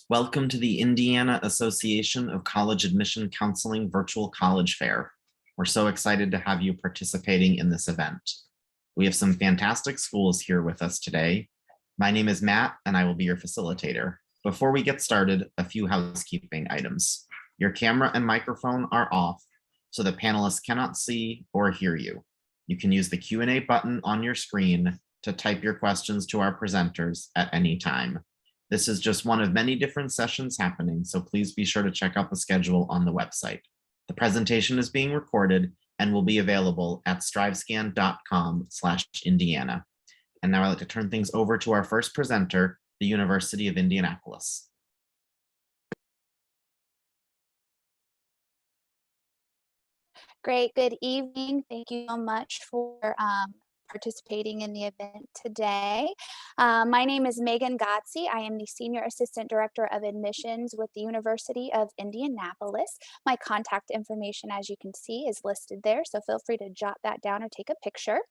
Welcome to the Indiana Association of College Admission Counseling Virtual College Fair. We're so excited to have you participating in this event. We have some fantastic schools here with us today. My name is Matt, and I will be your facilitator. Before we get started, a few housekeeping items. Your camera and microphone are off, so the panelists cannot see or hear you. You can use the Q&A button on your screen to type your questions to our presenters at any time. This is just one of many different sessions happening, so please be sure to check out the schedule on the website. The presentation is being recorded and will be available at strivescan.com/Indiana. And now I'd like to turn things over to our first presenter, the University of Indianapolis. Great, good evening. Thank you so much for participating in the event today. My name is Megan Gotzi. I am the Senior Assistant Director of Admissions with the University of Indianapolis. My contact information, as you can see, is listed there, so feel free to jot that down or take a picture.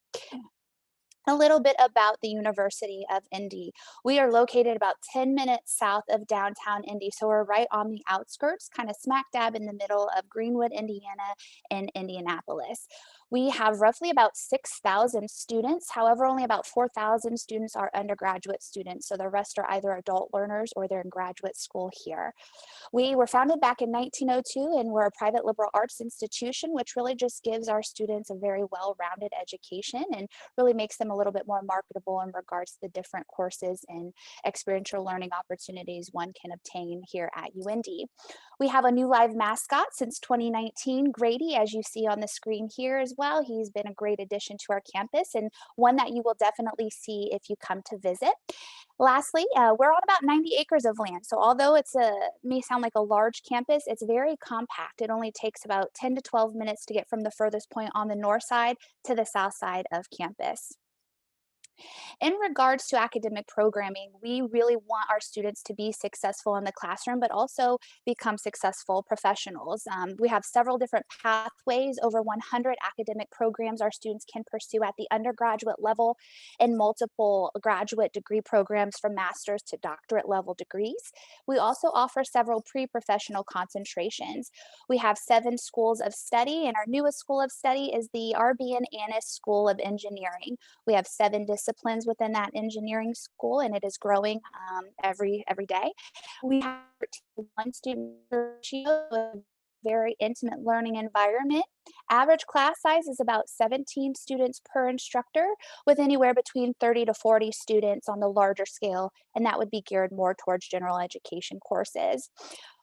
A little bit about the University of Indy. We are located about 10 minutes south of downtown Indy, so we're right on the outskirts, kind of smack dab in the middle of Greenwood, Indiana, and Indianapolis. We have roughly about 6,000 students. However, only about 4,000 students are undergraduate students, so the rest are either adult learners or they're in graduate school here. We were founded back in 1902, and we're a private liberal arts institution, which really just gives our students a very well-rounded education and really makes them a little bit more marketable in regards to the different courses and experiential learning opportunities one can obtain here at UND. We have a new live mascot since 2019, Grady, as you see on the screen here as well. He's been a great addition to our campus and one that you will definitely see if you come to visit. Lastly, we're on about 90 acres of land. So although may sound like a large campus, it's very compact. It only takes about 10 to 12 minutes to get from the furthest point on the north side to the south side of campus. In regards to academic programming, we really want our students to be successful in the classroom, but also become successful professionals. We have several different pathways, over 100 academic programs our students can pursue at the undergraduate level, and multiple graduate degree programs from master's to doctorate level degrees. We also offer several pre-professional concentrations. We have 7 schools of study, and our newest school of study is the R.B.N. Annis School of Engineering. We have 7 disciplines within that engineering school, and it is growing every day. We have 1 student ratio, a very intimate learning environment. Average class size is about 17 students per instructor, with anywhere between 30 to 40 students on the larger scale, and that would be geared more towards general education courses.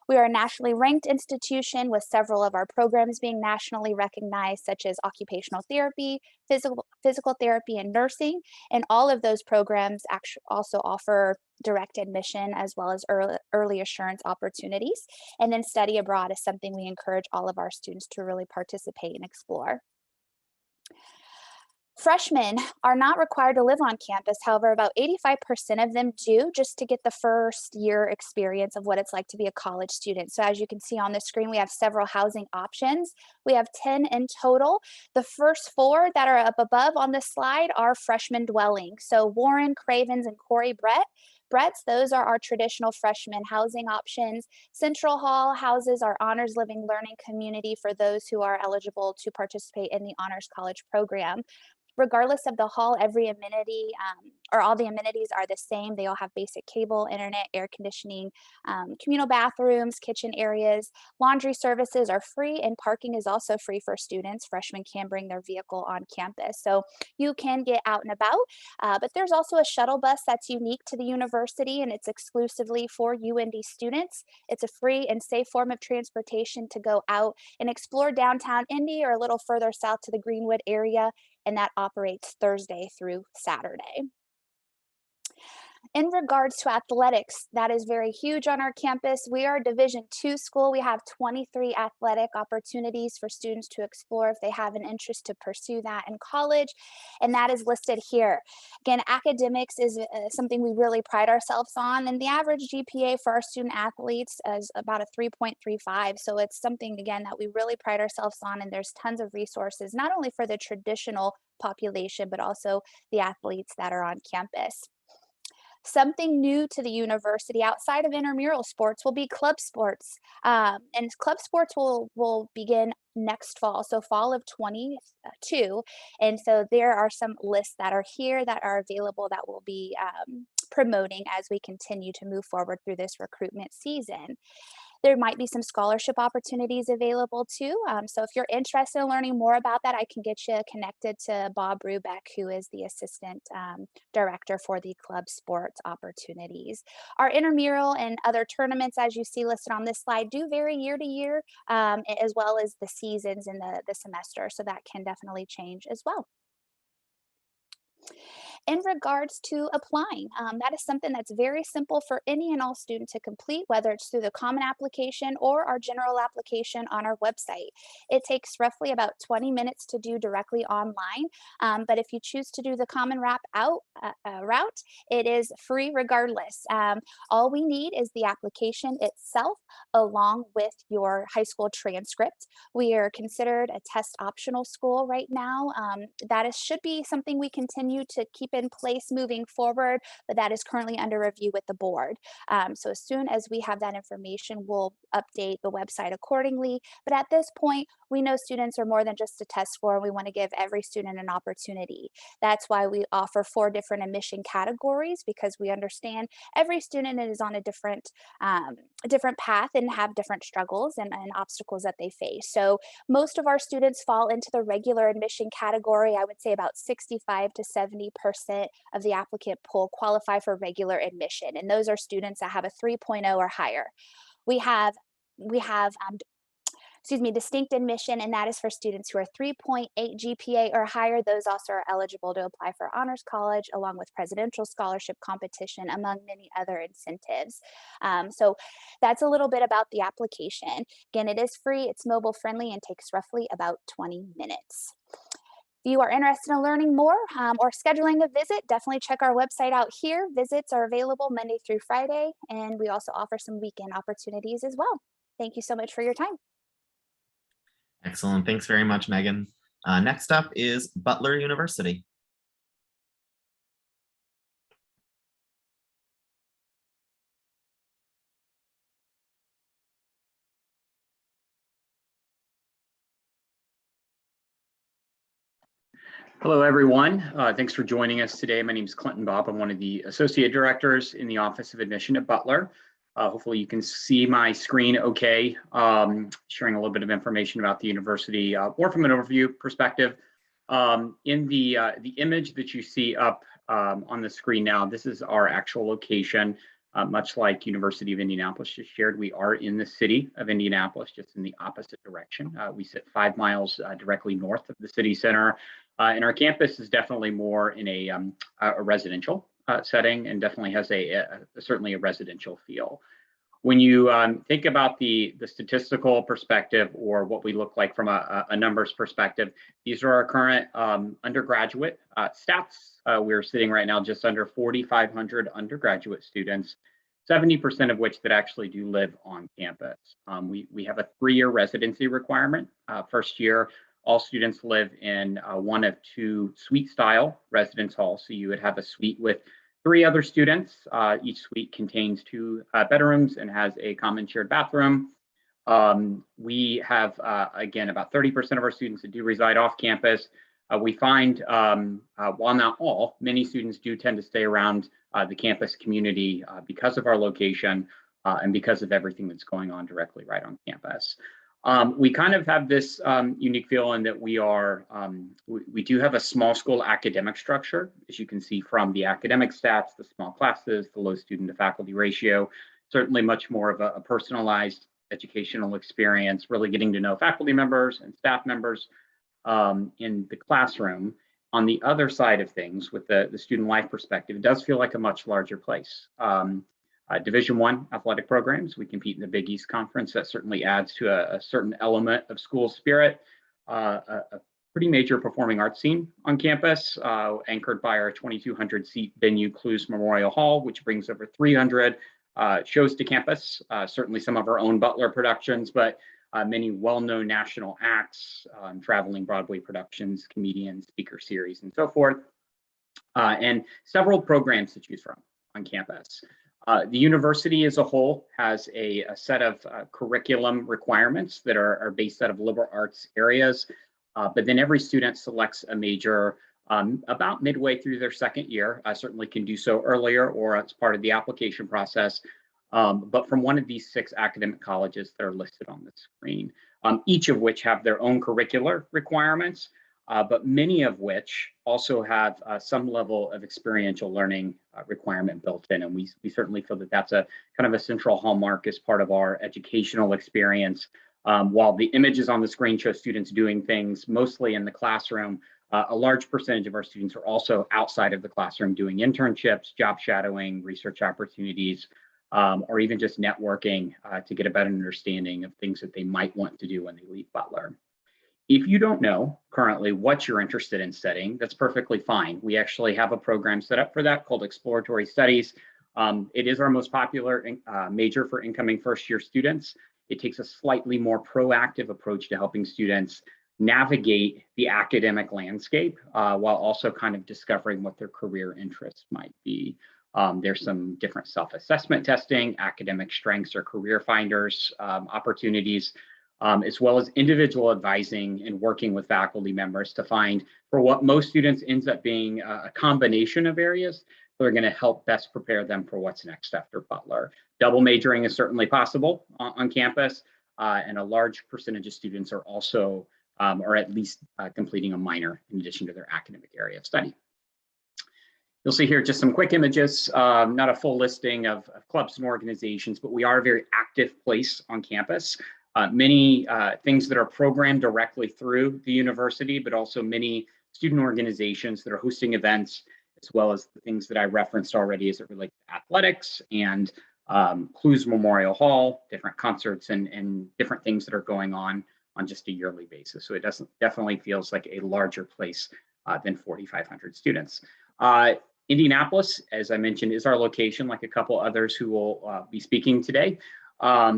We are a nationally ranked institution with several of our programs being nationally recognized, such as occupational therapy, physical therapy, and nursing. And all of those programs also offer direct admission as well as early assurance opportunities. And then study abroad is something we encourage all of our students to really participate and explore. Freshmen are not required to live on campus. However, about 85% of them do, just to get the first year experience of what it's like to be a college student. So as you can see on the screen, we have several housing options. We have 10 in total. The first 4 that are up above on the slide are freshman dwellings. So Warren, Cravens, and Corey Brett's, those are our traditional freshman housing options. Central Hall houses our honors living learning community for those who are eligible to participate in the honors college program. Regardless of the hall, every amenity or all the amenities are the same. They all have basic cable, internet, air conditioning, communal bathrooms, kitchen areas. Laundry services are free, and parking is also free for students. Freshmen can bring their vehicle on campus, so you can get out and about. But there's also a shuttle bus that's unique to the university, and it's exclusively for UND students. It's a free and safe form of transportation to go out and explore downtown Indy or a little further south to the Greenwood area, and that operates Thursday through Saturday. In regards to athletics, that is very huge on our campus. We are a Division II school. We have 23 athletic opportunities for students to explore if they have an interest to pursue that in college, and that is listed here. Again, academics is something we really pride ourselves on, and the average GPA for our student athletes is about a 3.35, so it's something, again, that we really pride ourselves on, and there's tons of resources, not only for the traditional population, but also the athletes that are on campus. Something new to the university outside of intramural sports will be club sports. And club sports will begin next fall, so fall of 22. And so there are some lists that are here that are available that will be promoting as we continue to move forward through this recruitment season. There might be some scholarship opportunities available too. So if you're interested in learning more about that, I can get you connected to Bob Rubeck, who is the assistant director for the club sports opportunities. Our intramural and other tournaments, as you see listed on this slide, do vary year to year, as well as the seasons in the semester. So that can definitely change as well. In regards to applying, that is something that's very simple for any and all student to complete, whether it's through the common application or our general application on our website. It takes roughly about 20 minutes to do directly online, but if you choose to do the common route, it is free regardless. All we need is the application itself along with your high school transcript. We are considered a test optional school right now. Should be something we continue to keep in place moving forward, but that is currently under review with the board. So as soon as we have that information, we'll update the website accordingly. But at this point, we know students are more than just a test score. We want to give every student an opportunity. That's why we offer 4 different admission categories, because we understand every student is on a different path and have different struggles and obstacles that they face. So most of our students fall into the regular admission category. I would say about 65 to 70% of the applicant pool qualify for regular admission, and those are students that have a 3.0 or higher. We have distinct admission, and that is for students who are 3.8 GPA or higher. Those also are eligible to apply for honors college, along with presidential scholarship competition, among many other incentives. So that's a little bit about the application. Again, it is free, it's mobile friendly, and takes roughly about 20 minutes. If you are interested in learning more or scheduling a visit, definitely check our website out here. Visits are available Monday through Friday, and we also offer some weekend opportunities as well. Thank you so much for your time. Excellent. Thanks very much, Megan. Next up is Butler University. Hello, everyone. Thanks for joining us today. My name is Clinton Bob. I'm one of the associate directors in the Office of Admission at Butler. Hopefully you can see my screen okay. Sharing a little bit of information about the university, more from an overview perspective. In the image that you see up on the screen now, this is our actual location. Much like University of Indianapolis just shared, we are in the city of Indianapolis, just in the opposite direction. We sit 5 miles directly north of the city center. And our campus is definitely more in a residential setting, and definitely has certainly a residential feel. When you think about the statistical perspective, or what we look like from a numbers perspective, these are our current undergraduate stats. We're sitting right now just under 4,500 undergraduate students, 70% of which that actually do live on campus. We have a 3-year residency requirement. First year, all students live in one of 2 suite style residence halls. So you would have a suite with 3 other students. Each suite contains 2 bedrooms and has a common shared bathroom. We have, again, about 30% of our students that do reside off campus. We find, while not all, many students do tend to stay around the campus community because of our location and because of everything that's going on directly right on campus. We kind of have this unique feel in that we do have a small school academic structure, as you can see from the academic stats, the small classes, the low student to faculty ratio, certainly much more of a personalized educational experience, really getting to know faculty members and staff members in the classroom. On the other side of things, with the student life perspective, it does feel like a much larger place. Division I athletic programs. We compete in the Big East Conference. That certainly adds to a certain element of school spirit. A pretty major performing arts scene on campus, anchored by our 2,200 seat venue, Clues Memorial Hall, which brings over 300 shows to campus. Certainly some of our own Butler productions, but many well-known national acts, traveling Broadway productions, comedians, speaker series, and so forth. And several programs to choose from. on campus. The university as a whole has a set of curriculum requirements that are based out of liberal arts areas, but then every student selects a major about midway through their second year. Certainly can do so earlier or as part of the application process, but from one of these 6 academic colleges that are listed on the screen, each of which have their own curricular requirements, but many of which also have some level of experiential learning requirement built in. And we certainly feel that that's a kind of a central hallmark as part of our educational experience. While the images on the screen show students doing things mostly in the classroom, a large percentage of our students are also outside of the classroom doing internships, job shadowing, research opportunities, or even just networking to get a better understanding of things that they might want to do when they leave Butler. If you don't know currently what you're interested in studying, that's perfectly fine. We actually have a program set up for that called Exploratory Studies. It is our most popular major for incoming first-year students. It takes a slightly more proactive approach to helping students navigate the academic landscape while also kind of discovering what their career interests might be. There's some different self-assessment testing, academic strengths or career finders opportunities, as well as individual advising and working with faculty members to find, for what most students ends up being a combination of areas that are going to help best prepare them for what's next after Butler. Double majoring is certainly possible on campus, and a large percentage of students are also, or at least completing a minor in addition to their academic area of study. You'll see here just some quick images, not a full listing of clubs and organizations, but we are a very active place on campus. Many things that are programmed directly through the university, but also many student organizations that are hosting events, as well as the things that I referenced already as it relates to athletics and Clues Memorial Hall, different concerts and different things that are going on just a yearly basis. So it definitely feels like a larger place than 4,500 students. Indianapolis, as I mentioned, is our location, like a couple others who will be speaking today.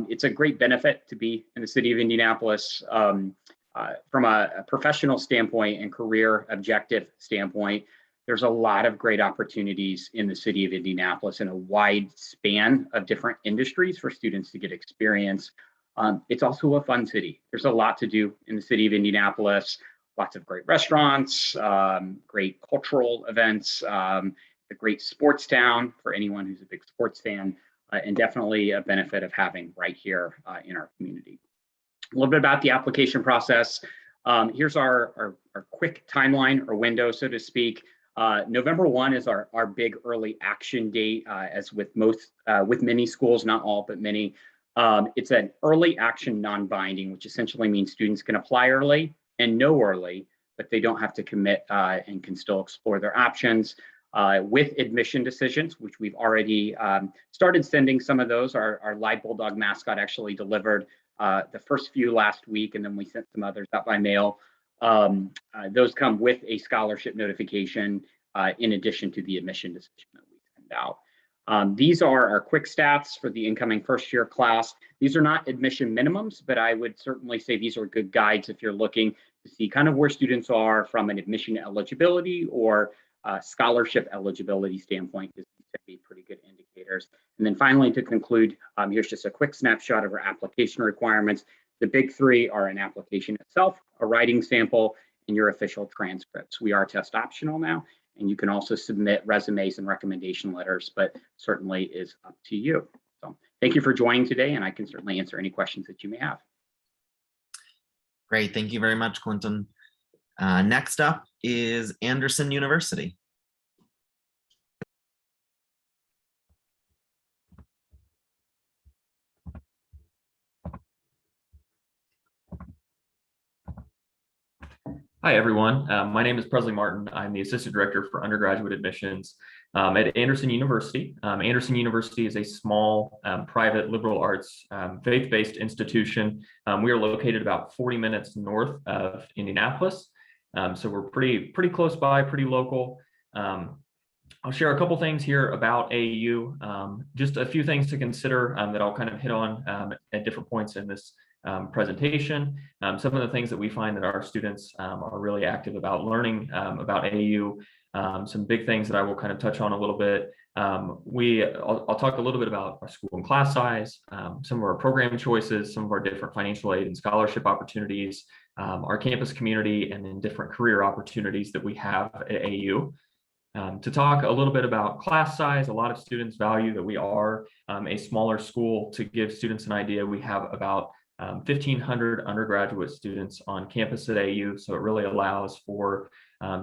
It's a great benefit to be in the city of Indianapolis from a professional standpoint and career objective standpoint. There's a lot of great opportunities in the city of Indianapolis and a wide span of different industries for students to get experience. It's also a fun city. There's a lot to do in the city of Indianapolis, lots of great restaurants, great cultural events, a great sports town for anyone who's a big sports fan, and definitely a benefit of having right here in our community. A little bit about the application process. Here's our quick timeline or window, so to speak. November 1 is our big early action date, as with many schools, not all, but many. It's an early action non-binding, which essentially means students can apply early and know early, but they don't have to commit and can still explore their options. With admission decisions, which we've already started sending some of those. Our live bulldog mascot actually delivered the first few last week, and then we sent some others out by mail. Those come with a scholarship notification in addition to the admission decision that we send out. These are our quick stats for the incoming first year class. These are not admission minimums, but I would certainly say these are good guides if you're looking to see kind of where students are from an admission eligibility or scholarship eligibility standpoint. These can be pretty good indicators. And then finally, to conclude, here's just a quick snapshot of our application requirements. The big three are an application itself, a writing sample, and your official transcripts. We are test optional now, and you can also submit resumes and recommendation letters, but certainly is up to you. So thank you for joining today, and I can certainly answer any questions that you may have. Great, thank you very much, Clinton. Next up is Anderson University. Hi, everyone. My name is Presley Martin. I'm the Assistant Director for Undergraduate Admissions at Anderson University. Anderson University is a small private liberal arts faith-based institution. We are located about 40 minutes north of Indianapolis. So we're pretty close by, pretty local. I'll share a couple things here about AAU, just a few things to consider that I'll kind of hit on at different points in this presentation. Some of the things that we find that our students are really active about learning about AAU Some big things that I will kind of touch on a little bit. I'll talk a little bit about our school and class size, some of our program choices, some of our different financial aid and scholarship opportunities, our campus community, and then different career opportunities that we have at AU. To talk a little bit about class size, a lot of students value that we are a smaller school. To give students an idea, we have about 1,500 undergraduate students on campus at AU, so it really allows for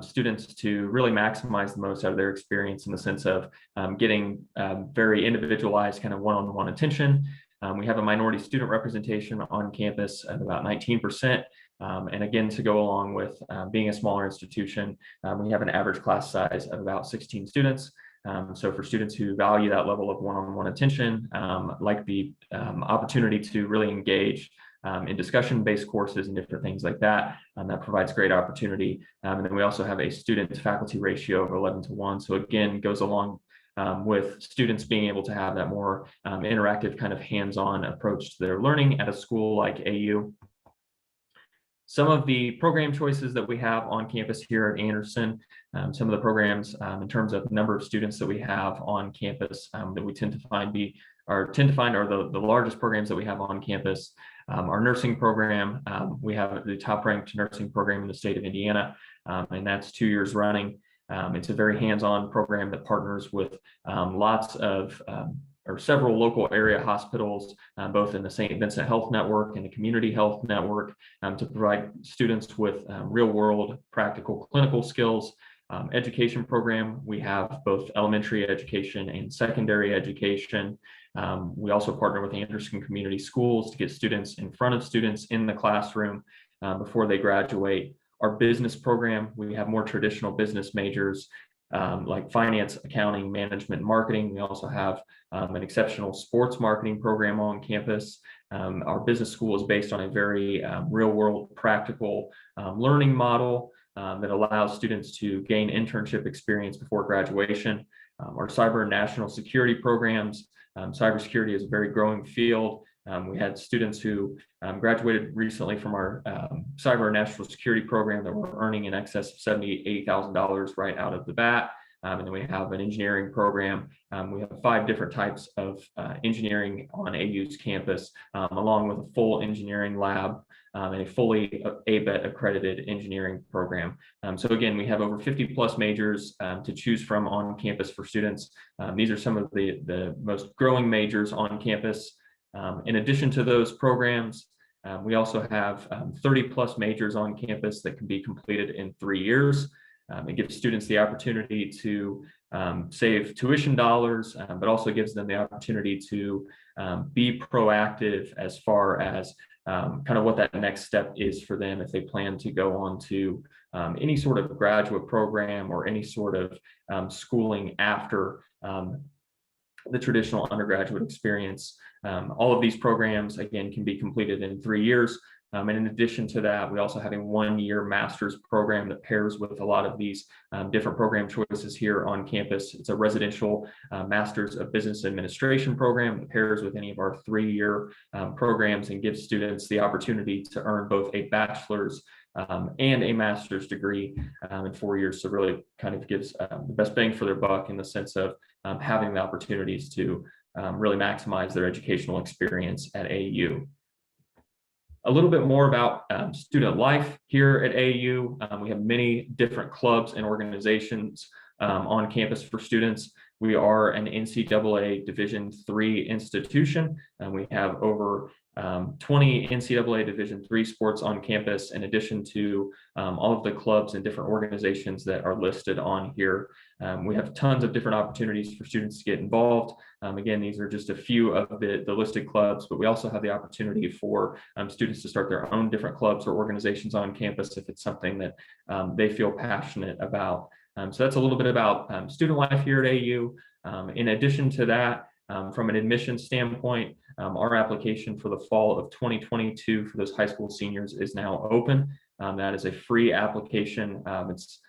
students to really maximize the most out of their experience in the sense of getting very individualized kind of one-on-one attention. We have a minority student representation on campus at about 19%. And again, to go along with being a smaller institution, we have an average class size of about 16 students. So for students who value that level of one-on-one attention, like the opportunity to really engage in discussion-based courses and different things like that, that provides great opportunity. And then we also have a student-to-faculty ratio of 11:1. So again, goes along with students being able to have that more interactive kind of hands-on approach to their learning at a school like AU. Some of the program choices that we have on campus here at Anderson, some of the programs in terms of number of students that we have on campus that we tend to find are the largest programs that we have on campus. Our nursing program, we have the top ranked nursing program in the state of Indiana, and that's 2 years running. It's a very hands-on program that partners with lots of or several local area hospitals, both in the St. Vincent Health Network and the Community Health Network, to provide students with real-world practical clinical skills. Education program, we have both elementary education and secondary education. We also partner with Anderson Community Schools to get students in front of students in the classroom before they graduate. Our business program, we have more traditional business majors like finance, accounting, management, marketing. We also have an exceptional sports marketing program on campus. Our business school is based on a very real-world practical learning model that allows students to gain internship experience before graduation. Our cyber and national security programs, cybersecurity is a very growing field. We had students who graduated recently from our cyber and national security program that were earning in excess of $70,000, $80,000 right out of the bat. And then we have an engineering program. We have 5 different types of engineering on AU's campus, along with a full engineering lab and a fully ABET accredited engineering program. So again, we have over 50 plus majors to choose from on campus for students. These are some of the most growing majors on campus. In addition to those programs, we also have 30 plus majors on campus that can be completed in 3 years. It gives students the opportunity to save tuition dollars, but also gives them the opportunity to be proactive as far as kind of what that next step is for them if they plan to go on to any sort of graduate program or any sort of schooling after the traditional undergraduate experience. All of these programs, again, can be completed in 3 years. And in addition to that, we also have a 1-year master's program that pairs with a lot of these different program choices here on campus. It's a residential master's of business administration program that pairs with any of our 3-year programs and gives students the opportunity to earn both a bachelor's and a master's degree in 4 years. So really kind of gives the best bang for their buck in the sense of having the opportunities to really maximize their educational experience at AU. A little bit more about student life here at AU. We have many different clubs and organizations on campus for students. We are an NCAA Division III institution, and we have over 20 NCAA Division III sports on campus, in addition to all of the clubs and different organizations that are listed on here. We have tons of different opportunities for students to get involved. Again, these are just a few of the listed clubs, but we also have the opportunity for students to start their own different clubs or organizations on campus if it's something that they feel passionate about. So that's a little bit about student life here at AU. In addition to that, from an admissions standpoint, our application for the fall of 2022 for those high school seniors is now open. That is a free application. It's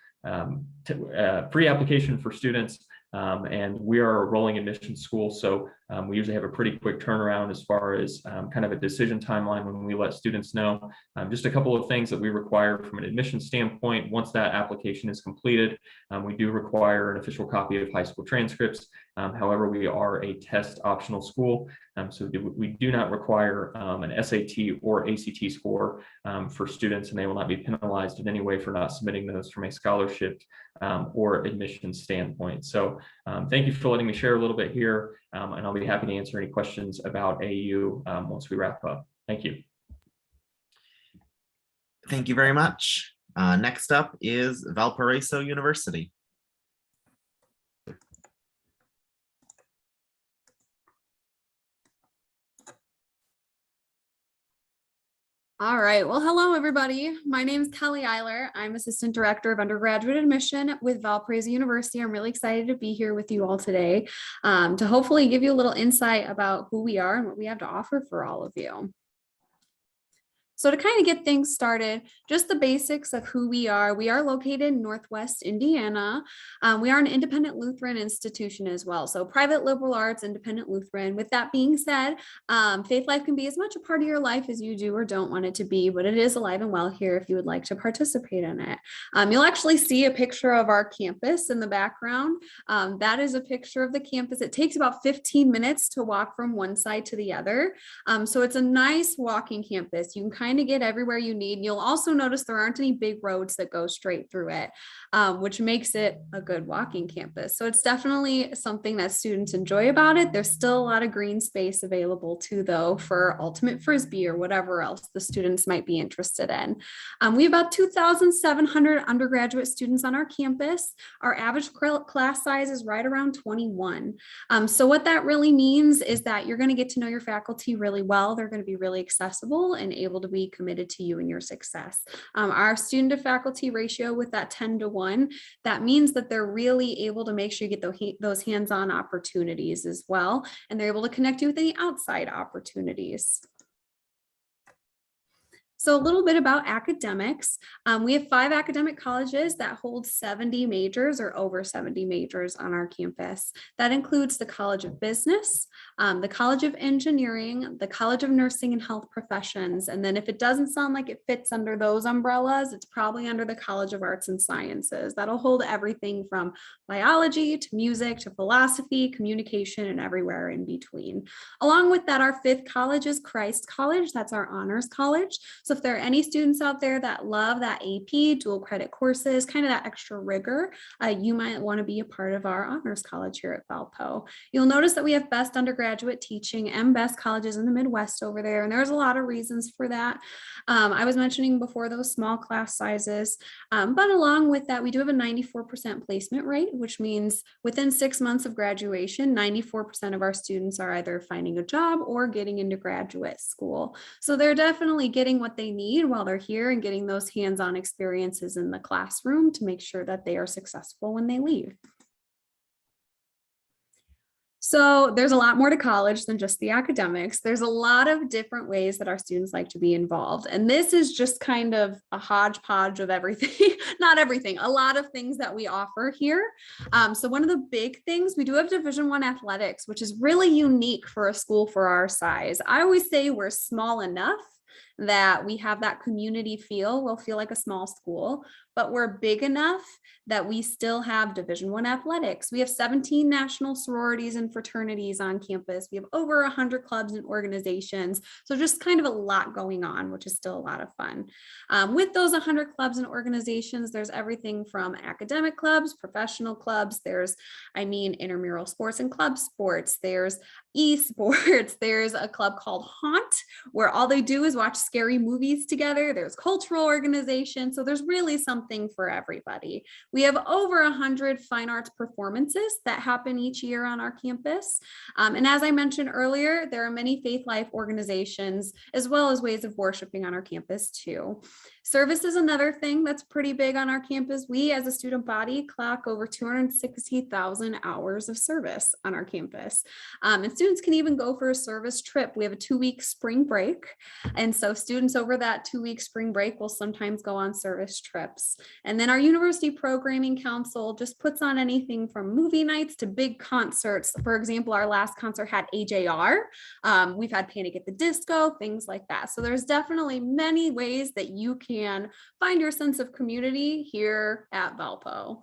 free application for students. And we are a rolling admission school, so we usually have a pretty quick turnaround as far as kind of a decision timeline when we let students know. Just a couple of things that we require from an admission standpoint. Once that application is completed, we do require an official copy of high school transcripts. However, we are a test optional school, so we do not require an SAT or ACT score for students, and they will not be penalized in any way for not submitting those from a scholarship or admission standpoint. So thank you for letting me share a little bit here, and I'll be happy to answer any questions about AU once we wrap up. Thank you. Thank you very much. Next up is Valparaiso University. All right. Well, hello, everybody. My name is Kelly Eiler. I'm Assistant Director of Undergraduate Admission with Valparaiso University. I'm really excited to be here with you all today to hopefully give you a little insight about who we are and what we have to offer for all of you. So to kind of get things started, just the basics of who we are located in Northwest Indiana. We are an independent Lutheran institution as well. So private liberal arts, independent Lutheran. With that being said, faith life can be as much a part of your life as you do or don't want it to be, but it is alive and well here if you would like to participate in it. You'll actually see a picture of our campus in the background. That is a picture of the campus. It takes about 15 minutes to walk from one side to the other. So it's a nice walking campus. You can kind of get everywhere you need. You'll also notice there aren't any big roads that go straight through it, which makes it a good walking campus. So it's definitely something that students enjoy about it. There's still a lot of green space available too, though, for ultimate frisbee or whatever else the students might be interested in. We have about 2,700 undergraduate students on our campus. Our average class size is right around 21. So what that really means is that you're going to get to know your faculty really well. They're going to be really accessible and able to be committed to you and your success. Our student to faculty ratio with that 10-to-1, that means that they're really able to make sure you get those hands-on opportunities as well, and they're able to connect you with any outside opportunities. So a little bit about academics. We have 5 academic colleges that hold 70 majors or over 70 majors on our campus. That includes the College of Business, the College of Engineering, the College of Nursing and Health Professions. And then if it doesn't sound like it fits under those umbrellas, it's probably under the College of Arts and Sciences. That'll hold everything from biology to music to philosophy, communication, and everywhere in between. Along with that, our 5th college is Christ College. That's our honors college. So if there are any students out there that love that AP, dual credit courses, kind of that extra rigor, you might want to be a part of our honors college here at Valpo. You'll notice that we have best undergraduate teaching and best colleges in the Midwest over there. And there's a lot of reasons for that. I was mentioning before those small class sizes, but along with that, we do have a 94% placement rate, which means within 6 months of graduation, 94% of our students are either finding a job or getting into graduate school. So they're definitely getting what they need while they're here and getting those hands-on experiences in the classroom to make sure that they are successful when they leave. So there's a lot more to college than just the academics. There's a lot of different ways that our students like to be involved. And this is just kind of a hodgepodge of everything, not everything, a lot of things that we offer here. So one of the big things, we do have Division I athletics, which is really unique for a school for our size. I always say we're small enough that we have that community feel. We'll feel like a small school, but we're big enough that we still have Division I athletics. We have 17 national sororities and fraternities on campus. We have over 100 clubs and organizations. So just kind of a lot going on, which is still a lot of fun. With those 100 clubs and organizations, there's everything from academic clubs, professional clubs. There's, intramural sports and club sports. There's esports. There's a club called Haunt, where all they do is watch scary movies together. There's cultural organizations. So there's really something for everybody. We have over 100 fine arts performances that happen each year on our campus. And as I mentioned earlier, there are many faith life organizations as well as ways of worshiping on our campus too. Service is another thing that's pretty big on our campus. We as a student body clock over 260,000 hours of service on our campus. And students can even go for a service trip. We have a 2-week spring break. And so So students over that 2-week spring break will sometimes go on service trips. And then our University Programming Council just puts on anything from movie nights to big concerts. For example, our last concert had AJR. We've had Panic at the Disco, things like that. So there's definitely many ways that you can find your sense of community here at Valpo.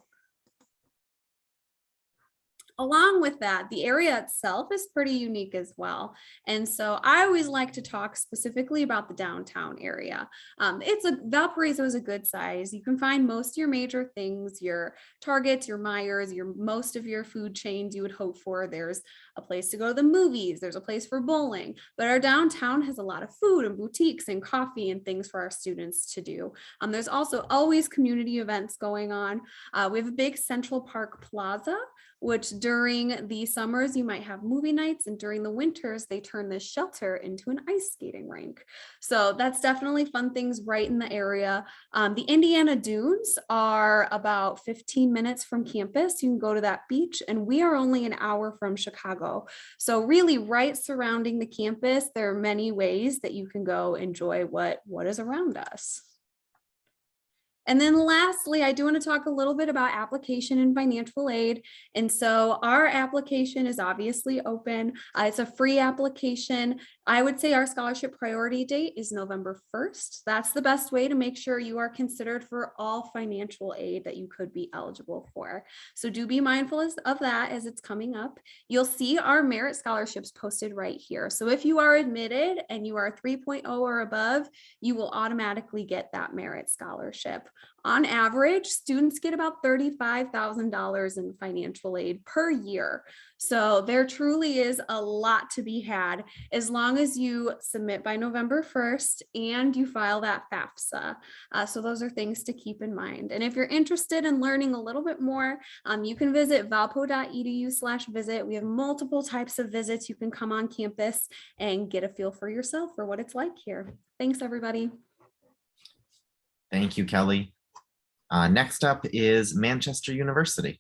Along with that, the area itself is pretty unique as well. And so I always like to talk specifically about the downtown area. Valparaiso is a good size. You can find most of your major things, your Targets, your Meijers, most of your food chains you would hope for. There's a place to go to the movies. There's a place for bowling, but our downtown has a lot of food and boutiques and coffee and things for our students to do. There's also always community events going on. We have a big Central Park Plaza, which during the summers you might have movie nights, and during the winters they turn this shelter into an ice skating rink. So that's definitely fun things right in the area. The Indiana Dunes are about 15 minutes from campus. You can go to that beach, and we are only an hour from Chicago. So really right surrounding the campus, there are many ways that you can go enjoy what is around us. And then lastly, I do want to talk a little bit about application and financial aid. And so our application is obviously open. It's a free application. I would say our scholarship priority date is November 1st. That's the best way to make sure you are considered for all financial aid that you could be eligible for. So do be mindful of that as it's coming up. You'll see our merit scholarships posted right here. So if you are admitted and you are 3.0 or above, you will automatically get that merit scholarship. On average, students get about $35,000 in financial aid per year. So there truly is a lot to be had as long as you submit by November 1st and you file that FAFSA. So those are things to keep in mind. And if you're interested in learning a little bit more, you can visit valpo.edu/visit. We have multiple types of visits. You can come on campus and get a feel for yourself for what it's like here. Thanks, everybody. Thank you, Kelly. Next up is Manchester University.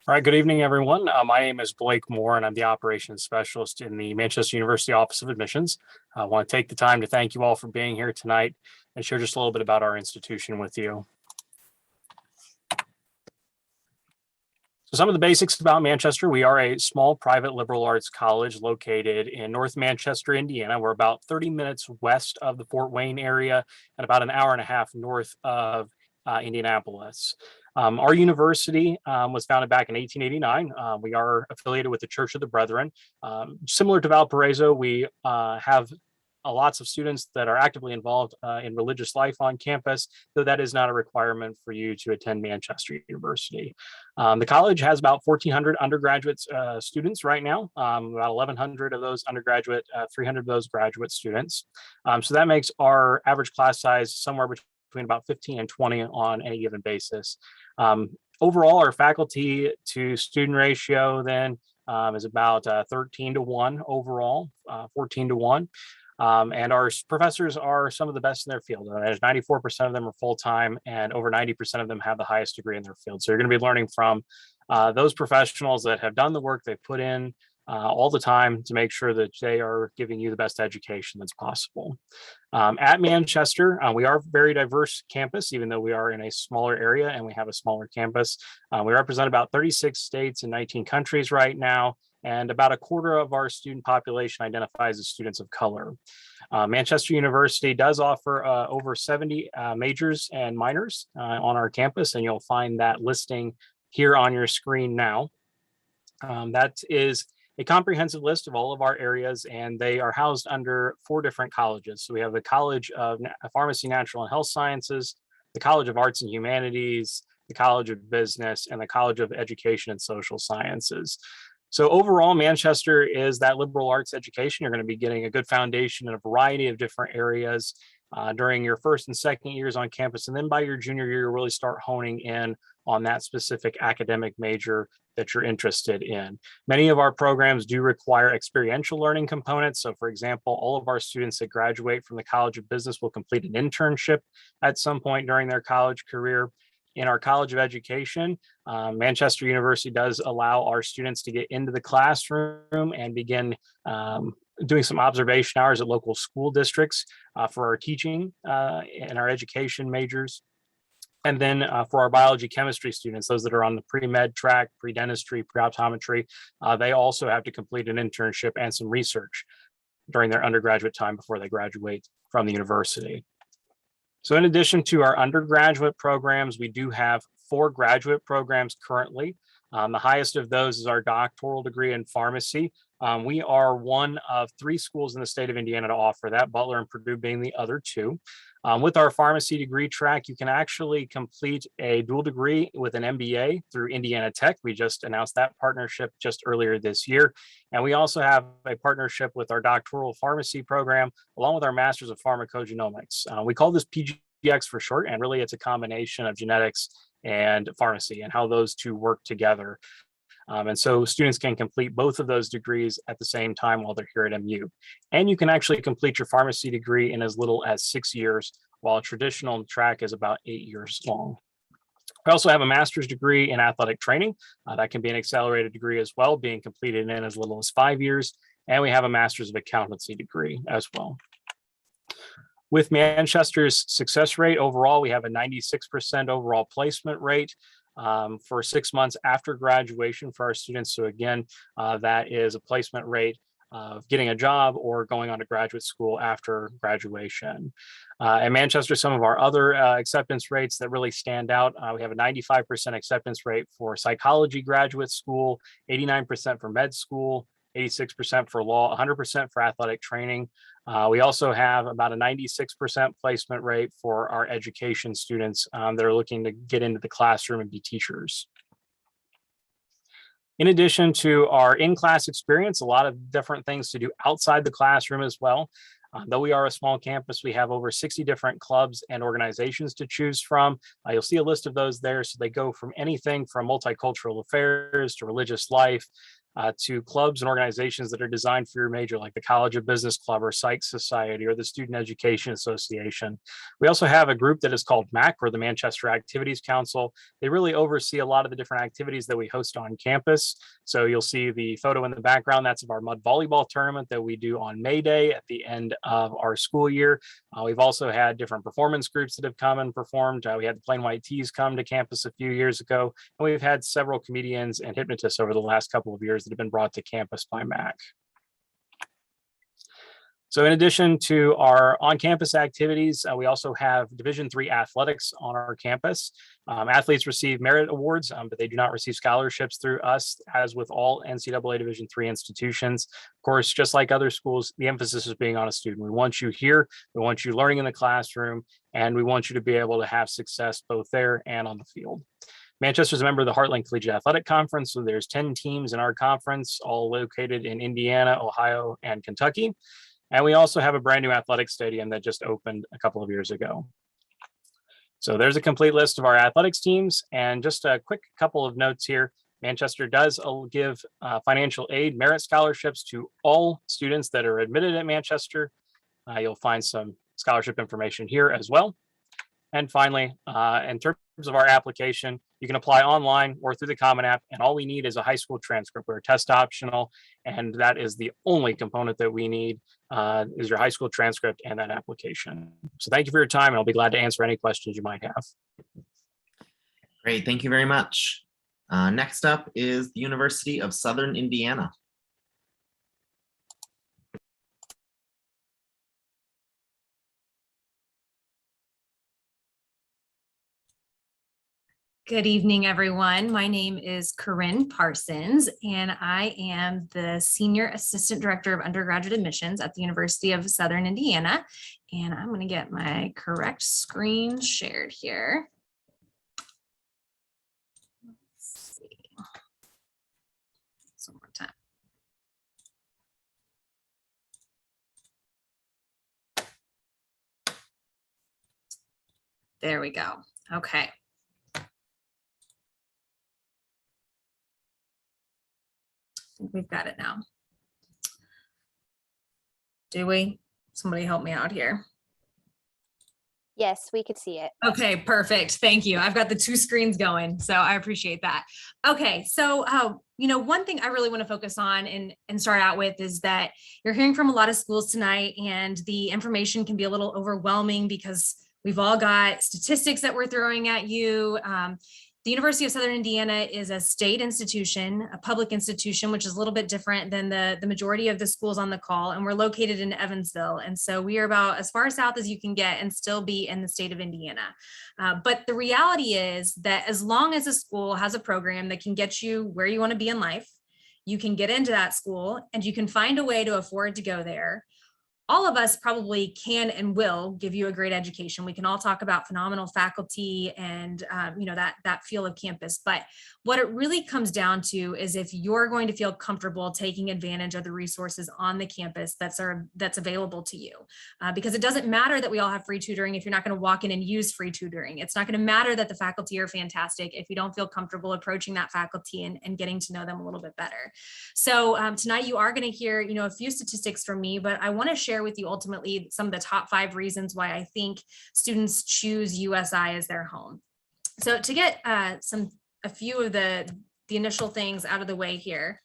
All right, good evening, everyone. My name is Blake Moore, and I'm the operations specialist in the Manchester University Office of Admissions. I want to take the time to thank you all for being here tonight and share just a little bit about our institution with you. So some of the basics about Manchester: we are a small private liberal arts college located in North Manchester, Indiana. We're about 30 minutes west of the Fort Wayne area and about an hour and a half north of Indianapolis. Our university was founded back in 1889. We are affiliated with the Church of the Brethren. Similar to Valparaiso, we have lots of students that are actively involved in religious life on campus, though that is not a requirement for you to attend Manchester University. The college has about 1,400 undergraduate students right now, about 1,100 of those undergraduate, 300 of those graduate students. So that makes our average class size somewhere between about 15 and 20 on any given basis. Overall, our faculty to student ratio then is about 13 to 1 overall, 14 to 1. And our professors are some of the best in their field. There's 94% of them are full-time, and over 90% of them have the highest degree in their field. So you're going to be learning from those professionals that have done the work they put in all the time to make sure that they are giving you the best education that's possible. At Manchester, we are a very diverse campus, even though we are in a smaller area and we have a smaller campus. We represent about 36 states and 19 countries right now, and about a quarter of our student population identifies as students of color. Manchester University does offer over 70 majors and minors on our campus, and you'll find that listing here on your screen now. That is a comprehensive list of all of our areas, and they are housed under 4 different colleges. So we have the College of Pharmacy, Natural and Health Sciences, the College of Arts and Humanities, the College of Business, and the College of Education and Social Sciences. So overall, Manchester is that liberal arts education. You're going to be getting a good foundation in a variety of different areas during your first and second years on campus. And then by your junior year, you'll really start honing in on that specific academic major that you're interested in. Many of our programs do require experiential learning components. So for example, all of our students that graduate from the College of Business will complete an internship at some point during their college career. In our College of Education, Manchester University does allow our students to get into the classroom and begin doing some observation hours at local school districts for our teaching and our education majors. And then for our biology chemistry students, those that are on the pre-med track, pre-dentistry, pre-optometry, they also have to complete an internship and some research during their undergraduate time before they graduate from the university. So in addition to our undergraduate programs, we do have 4 graduate programs currently. The highest of those is our doctoral degree in pharmacy. We are one of 3 schools in the state of Indiana to offer that, Butler and Purdue being the other 2. With our pharmacy degree track, you can actually complete a dual degree with an MBA through Indiana Tech. We just announced that partnership just earlier this year. And we also have a partnership with our doctoral pharmacy program, along with our Masters of Pharmacogenomics. We call this PGX for short, and really it's a combination of genetics and pharmacy and how those 2 work together. And so students can complete both of those degrees at the same time while they're here at MU. And you can actually complete your pharmacy degree in as little as 6 years, while a traditional track is about 8 years long. We also have a master's degree in athletic training. That can be an accelerated degree as well, being completed in as little as 5 years. And we have a master's of accountancy degree as well. With Manchester's success rate overall, we have a 96% overall placement rate for 6 months after graduation for our students. So again, that is a placement rate of getting a job or going on to graduate school after graduation. At Manchester, some of our other acceptance rates that really stand out, we have a 95% acceptance rate for psychology graduate school, 89% for med school, 86% for law, 100% for athletic training. We also have about a 96% placement rate for our education students that are looking to get into the classroom and be teachers. In addition to our in-class experience, a lot of different things to do outside the classroom as well. Though we are a small campus, we have over 60 different clubs and organizations to choose from. You'll see a list of those there. So they go from anything from multicultural affairs to religious life, to clubs and organizations that are designed for your major, like the College of Business Club or Psych Society or the Student Education Association. We also have a group that is called MAC, or the Manchester Activities Council. They really oversee a lot of the different activities that we host on campus. So you'll see the photo in the background. That's of our mud volleyball tournament that we do on May Day at the end of our school year. We've also had different performance groups that have come and performed. We had the Plain White Tees come to campus a few years ago, and we've had several comedians and hypnotists over the last couple of years that have been brought to campus by MAC. So in addition to our on-campus activities, we also have Division III athletics on our campus. Athletes receive merit awards, but they do not receive scholarships through us, as with all NCAA Division III institutions. Of course, just like other schools, the emphasis is being on a student. We want you here, we want you learning in the classroom, and we want you to be able to have success both there and on the field. Manchester is a member of the Heartland Collegiate Athletic Conference, so there's 10 teams in our conference, all located in Indiana, Ohio, and Kentucky. And we also have a brand new athletic stadium that just opened a couple of years ago. So there's a complete list of our athletics teams. And just a quick couple of notes here. Manchester does give financial aid merit scholarships to all students that are admitted at Manchester. You'll find some scholarship information here as well. And finally, in terms of our application, you can apply online or through the Common App, and all we need is a high school transcript. We're test optional, and that is the only component that we need is your high school transcript and that application. So thank you for your time, and I'll be glad to answer any questions you might have. Great, thank you very much. Next up is the University of Southern Indiana. Good evening, everyone. My name is Corinne Parsons, and I am the Senior Assistant Director of Undergraduate Admissions at the University of Southern Indiana. And I'm going to get my correct screen shared here. Let's see. One more time. There we go. Okay. We've got it now. Do we? Somebody help me out here. Yes, we could see it. Okay, perfect. Thank you. I've got the two screens going, so I appreciate that. Okay, so one thing I really want to focus on and start out with is that you're hearing from a lot of schools tonight, and the information can be a little overwhelming because we've all got statistics that we're throwing at you. The University of Southern Indiana is a state institution, a public institution, which is a little bit different than the majority of the schools on the call. And we're located in Evansville. And so we are about as far south as you can get and still be in the state of Indiana. But the reality is that as long as a school has a program that can get you where you want to be in life, you can get into that school and you can find a way to afford to go there. All of us probably can and will give you a great education. We can all talk about phenomenal faculty and that feel of campus. But what it really comes down to is if you're going to feel comfortable taking advantage of the resources on the campus that's available to you. Because it doesn't matter that we all have free tutoring if you're not going to walk in and use free tutoring. It's not going to matter that the faculty are fantastic if you don't feel comfortable approaching that faculty and getting to know them a little bit better. So tonight you are going to hear a few statistics from me, but I want to share with you ultimately some of the top 5 reasons why I think students choose USI as their home. So to get a few of the initial things out of the way here.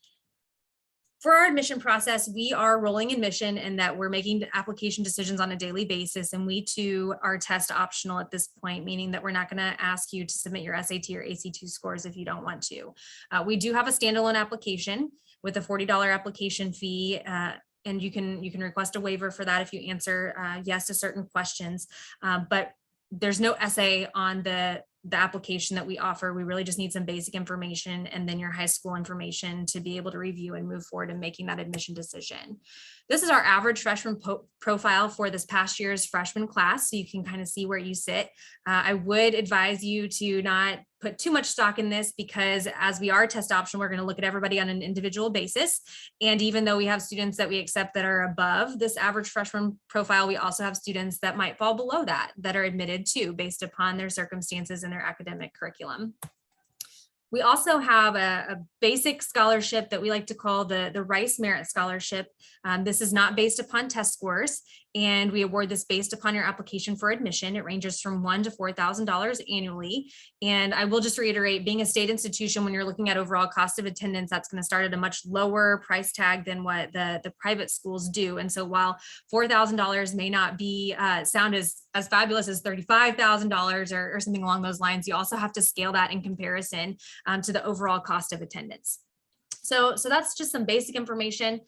For our admission process, we are rolling admission and that we're making application decisions on a daily basis. And we too are test optional at this point, meaning that we're not going to ask you to submit your SAT or ACT scores if you don't want to. We do have a standalone application with a $40 application fee. And you can request a waiver for that if you answer yes to certain questions. But there's no essay on the application that we offer. We really just need some basic information and then your high school information to be able to review and move forward in making that admission decision. This is our average freshman profile for this past year's freshman class, so you can kind of see where you sit. I would advise you to not put too much stock in this because as we are test optional, we're going to look at everybody on an individual basis. And even though we have students that we accept that are above this average freshman profile, we also have students that might fall below that are admitted to based upon their circumstances and their academic curriculum. We also have a basic scholarship that we like to call the Rice Merit Scholarship. This is not based upon test scores, and we award this based upon your application for admission. It ranges from $1,000 to $4,000 annually. And I will just reiterate, being a state institution, when you're looking at overall cost of attendance, that's going to start at a much lower price tag than what the private schools do. And so while $4,000 may not be sound as fabulous as $35,000 or something along those lines, you also have to scale that in comparison to the overall cost of attendance. So that's just some basic information.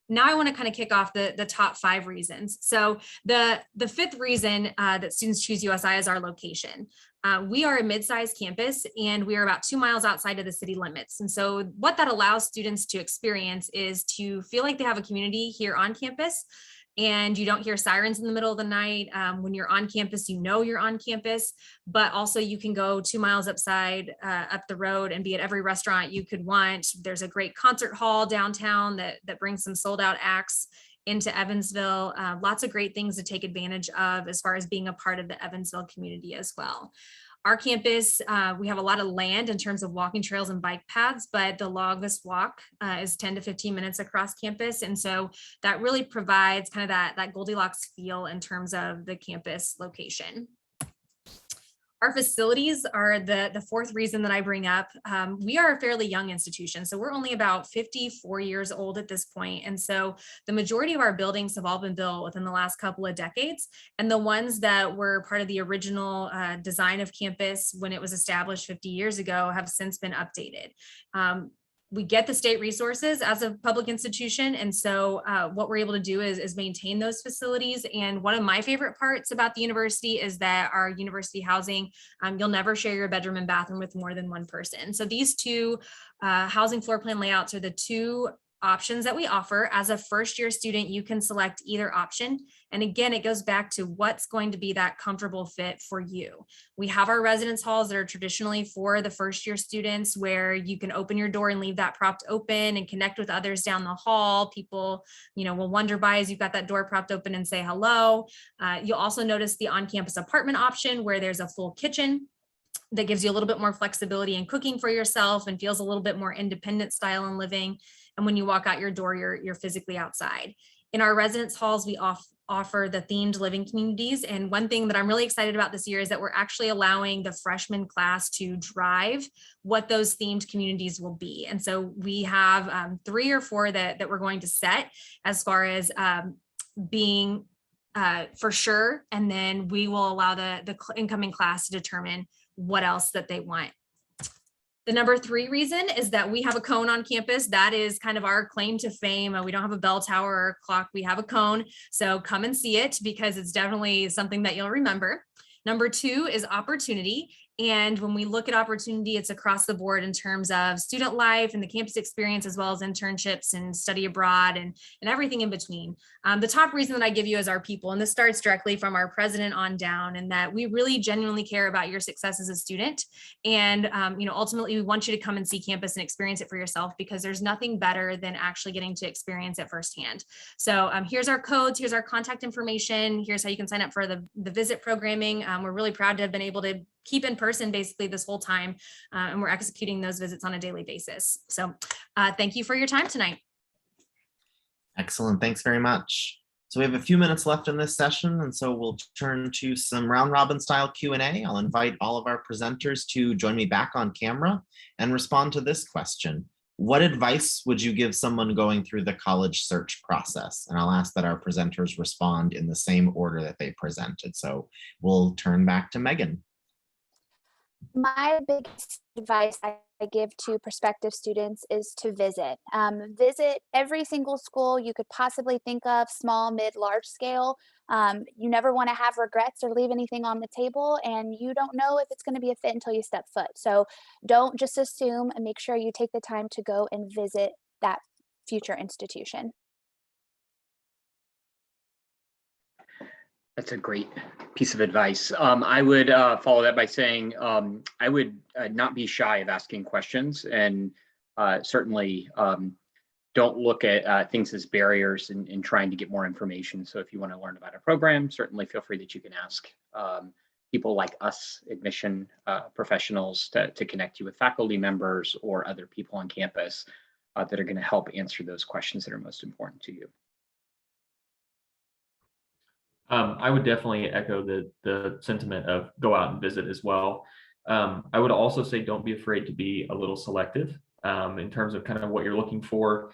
Now I want to kind of kick off the top 5 reasons. So the 5th reason that students choose USI is our location. We are a mid-sized campus and we are about 2 miles outside of the city limits. And so what that allows students to experience is to feel like they have a community here on campus. And you don't hear sirens in the middle of the night. When you're on campus, you're on campus, but also you can go 2 miles up the road and be at every restaurant you could want. There's a great concert hall downtown that brings some sold out acts into Evansville. Lots of great things to take advantage of as far as being a part of the Evansville community as well. Our campus, we have a lot of land in terms of walking trails and bike paths, but the longest walk is 10 to 15 minutes across campus. And so that really provides kind of that Goldilocks feel in terms of the campus location. Our facilities are the 4th reason that I bring up. We are a fairly young institution, so we're only about 54 years old at this point. And so the majority of our buildings have all been built within the last couple of decades. And the ones that were part of the original design of campus when it was established 50 years ago have since been updated. We get the state resources as a public institution. And so what we're able to do is maintain those facilities. And one of my favorite parts about the university is that our university housing, you'll never share your bedroom and bathroom with more than one person. So these 2 housing floor plan layouts are the 2 options that we offer. As a first year student, you can select either option. And again, it goes back to what's going to be that comfortable fit for you. We have our residence halls that are traditionally for the first year students where you can open your door and leave that propped open and connect with others down the hall. People, will wonder by as you've got that door propped open and say hello. You'll also notice the on-campus apartment option where there's a full kitchen that gives you a little bit more flexibility in cooking for yourself and feels a little bit more independent style in living. And when you walk out your door, you're physically outside. In our residence halls, we offer the themed living communities. And one thing that I'm really excited about this year is that we're actually allowing the freshman class to drive what those themed communities will be. And so we have 3 or 4 that we're going to set as far as being for sure. And then we will allow the incoming class to determine what else that they want. The number 3 reason is that we have a cone on campus. That is kind of our claim to fame. We don't have a bell tower or a clock. We have a cone. So come and see it because it's definitely something that you'll remember. Number 2 is opportunity. And when we look at opportunity, it's across the board in terms of student life and the campus experience, as well as internships and study abroad and everything in between. The top reason that I give you is our people, and this starts directly from our president on down, and that we really genuinely care about your success as a student. And ultimately, we want you to come and see campus and experience it for yourself, because there's nothing better than actually getting to experience it firsthand. So here's our codes, here's our contact information, here's how you can sign up for the visit programming. We're really proud to have been able to keep in person basically this whole time, and we're executing those visits on a daily basis. So thank you for your time tonight. Excellent. Thanks very much. So we have a few minutes left in this session, and so we'll turn to some round robin style Q&A. I'll invite all of our presenters to join me back on camera and respond to this question. What advice would you give someone going through the college search process? And I'll ask that our presenters respond in the same order that they presented. So we'll turn back to Megan. My biggest advice I give to prospective students is to visit. Visit every single school you could possibly think of, small, mid, large scale. You never want to have regrets or leave anything on the table, and you don't know if it's going to be a fit until you step foot. So don't just assume, and make sure you take the time to go and visit that future institution. That's a great piece of advice. I would follow that by saying I would not be shy of asking questions, and certainly don't look at things as barriers in trying to get more information. So if you want to learn about a program, certainly feel free that you can ask people like us, admission professionals, to connect you with faculty members or other people on campus that are going to help answer those questions that are most important to you. I would definitely echo the sentiment of go out and visit as well. I would also say don't be afraid to be a little selective in terms of kind of what you're looking for.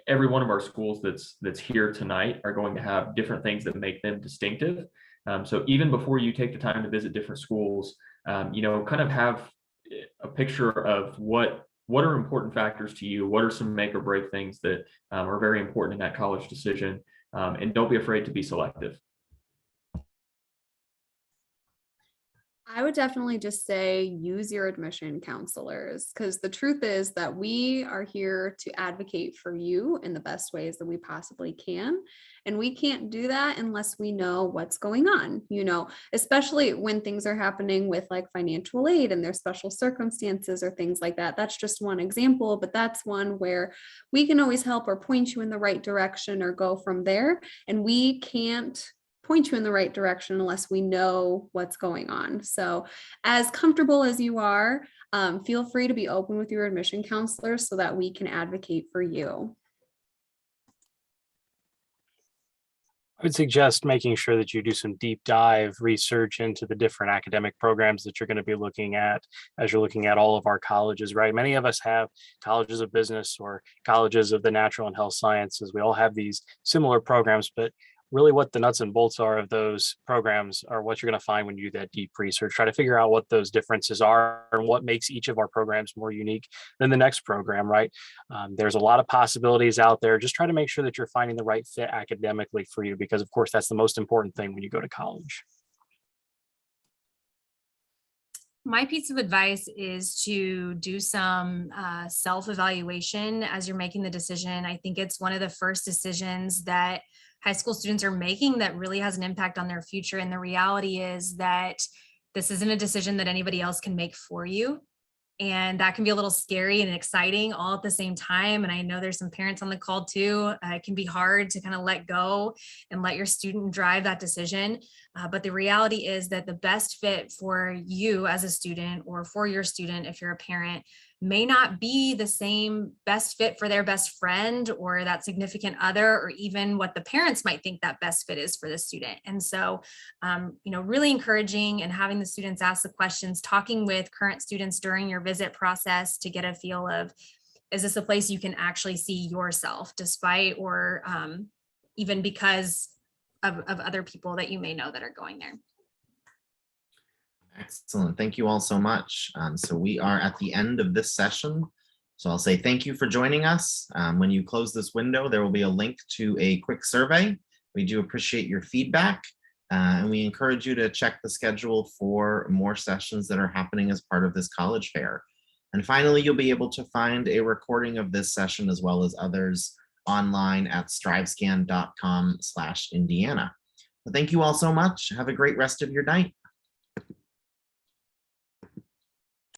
Every one of our schools that's here tonight are going to have different things that make them distinctive. So even before you take the time to visit different schools, kind of have a picture of what are important factors to you, what are some make or break things that are very important in that college decision. And don't be afraid to be selective. I would definitely just say use your admission counselors, because the truth is that we are here to advocate for you in the best ways that we possibly can. And we can't do that unless we know what's going on, especially when things are happening with like financial aid and there's special circumstances or things like that. That's just one example, but that's one where we can always help or point you in the right direction or go from there. And we can't point you in the right direction unless we know what's going on. So as comfortable as you are, feel free to be open with your admission counselor so that we can advocate for you. I would suggest making sure that you do some deep dive research into the different academic programs that you're going to be looking at as you're looking at all of our colleges, right? Many of us have colleges of business or colleges of the natural and health sciences. We all have these similar programs, but really what the nuts and bolts are of those programs are what you're going to find when you do that deep research. Try to figure out what those differences are and what makes each of our programs more unique than the next program, right? There's a lot of possibilities out there. Just try to make sure that you're finding the right fit academically for you, because of course that's the most important thing when you go to college. My piece of advice is to do some self-evaluation as you're making the decision. I think it's one of the first decisions that high school students are making that really has an impact on their future. And the reality is that this isn't a decision that anybody else can make for you. And that can be a little scary and exciting all at the same time. And I know there's some parents on the call too. It can be hard to kind of let go and let your student drive that decision. But the reality is that the best fit for you as a student or for your student, if you're a parent, may not be the same best fit for their best friend or that significant other, or even what the parents might think that best fit is for the student. And so, really encouraging and having the students ask the questions, talking with current students during your visit process to get a feel of, is this a place you can actually see yourself despite or even because of other people that you may know that are going there. Excellent. Thank you all so much. So we are at the end of this session. So I'll say thank you for joining us. When you close this window, there will be a link to a quick survey. We do appreciate your feedback, and we encourage you to check the schedule for more sessions that are happening as part of this college fair. And finally, you'll be able to find a recording of this session as well as others online at strivescan.com/Indiana. Thank you all so much. Have a great rest of your night.